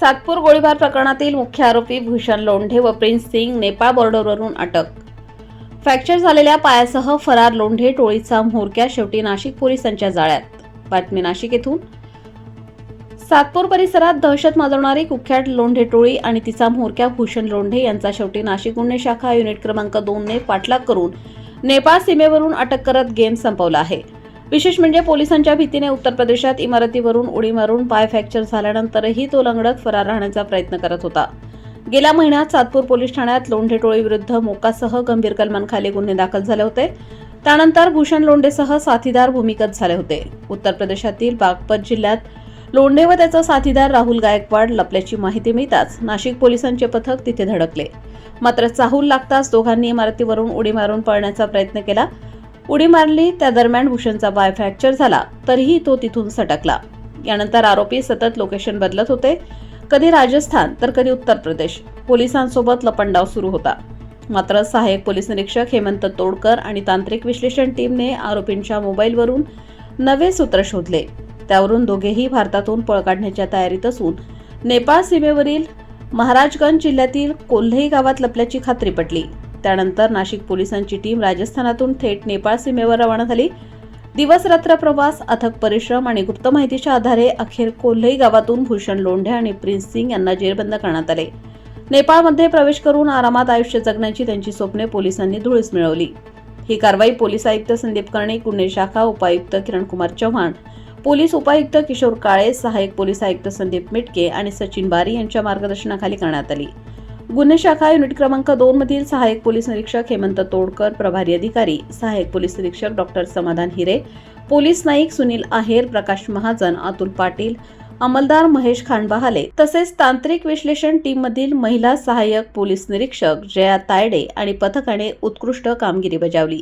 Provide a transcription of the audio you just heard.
सातपूर गोळीबार प्रकरणातील मुख्य आरोपी भूषण लोंढे व प्रिन्स सिंग नेपाळ बॉर्डरवरून अटक. फ्रॅक्चर झालेल्या पायासह फरार लोंढे टोळीचा म्होरक्या शेवटी नाशिक पोलिसांच्या जाळ्यात. बातमी नाशिक येथून. सातपूर परिसरात दहशत माजवणारी कुख्यात लोंढे टोळी आणि तिचा म्होरक्या भूषण लोंढे यांचा शेवटी नाशिक गुन्हे शाखा युनिट क्रमांक 2 ने पाठलाग करून नेपाळ सीमेवरून अटक करत गेम संपवला आहे. विशेष म्हणजे पोलिसांच्या भीतीने उत्तर प्रदेशात इमारतीवरून उडी मारून पाय फ्रॅक्चर झाल्यानंतरही तो लंगडत फरार राहण्याचा प्रयत्न करत होता. गेल्या महिन्यात सातपूर पोलीस ठाण्यात लोंढे टोळीविरुद्ध मोकासह गंभीर कलमांखाली गुन्हे दाखल झाले होते. त्यानंतर भूषण लोंढेसह साथीदार भूमिगत झाले होते. उत्तर प्रदेशातील बागपत जिल्ह्यात लोंढे व त्याचा साथीदार राहुल गायकवाड लपल्याची माहिती मिळताच नाशिक पोलिसांचे पथक तिथे धडकले. मात्र चाहूल लागताच दोघांनी इमारतीवरून उडी मारून पळण्याचा प्रयत्न केला. उडी मारली त्या दरम्यान भूषणचा पाय फ्रॅक्चर झाला, तरीही तो तिथून सटकला. यानंतर आरोपी सतत लोकेशन बदलत होते. कधी राजस्थान तर कधी उत्तर प्रदेश. पोलिसांसोबत लपंडाव सुरू होता. मात्र सहाय्यक पोलीस निरीक्षक हेमंत तोडकर आणि तांत्रिक विश्लेषण टीमने आरोपींच्या मोबाईलवरून नवे सूत्र शोधले. त्यावरून दोघेही भारतातून पळ काढण्याच्या तयारीत असून नेपाळ सीमेवरील महाराजगंज जिल्ह्यातील कोल्हे गावात लपल्याची खात्री पटली. त्यानंतर नाशिक पोलिसांची टीम राजस्थानातून थेट नेपाळ सीमेवर रवाना झाली. दिवस रात्र प्रवास, अथक परिश्रम आणि गुप्त माहितीच्या आधारे अखेर कोल्हे गावातून भूषण लोंढे आणि प्रिन्स सिंग यांना जेरबंद करण्यात आले. नेपाळमध्ये प्रवेश करून आरामात आयुष्य जगण्याची त्यांची स्वप्ने पोलिसांनी धुळीस मिळवली. ही कारवाई पोलीस आयुक्त संदीप कर्णिक, गुन्हे शाखा उपायुक्त किरणकुमार चव्हाण, पोलीस उपायुक्त किशोर काळे, सहाय्यक पोलीस आयुक्त संदीप मिटके आणि सचिन बारी यांच्या मार्गदर्शनाखाली करण्यात आली. गुन्हे शाखा युनिट क्रमांक 2 मधील सहाय्यक पोलीस निरीक्षक हेमंत तोडकर, प्रभारी अधिकारी सहाय्यक पोलीस निरीक्षक डॉक्टर समाधान हिरे, पोलीस नाईक सुनील आहेर, प्रकाश महाजन, अतुल पाटील, अंमलदार महेश खांडबहाले तसेच तांत्रिक विश्लेषण टीममधील महिला सहाय्यक पोलीस निरीक्षक जया तायडे आणि पथकाने उत्कृष्ट कामगिरी बजावली.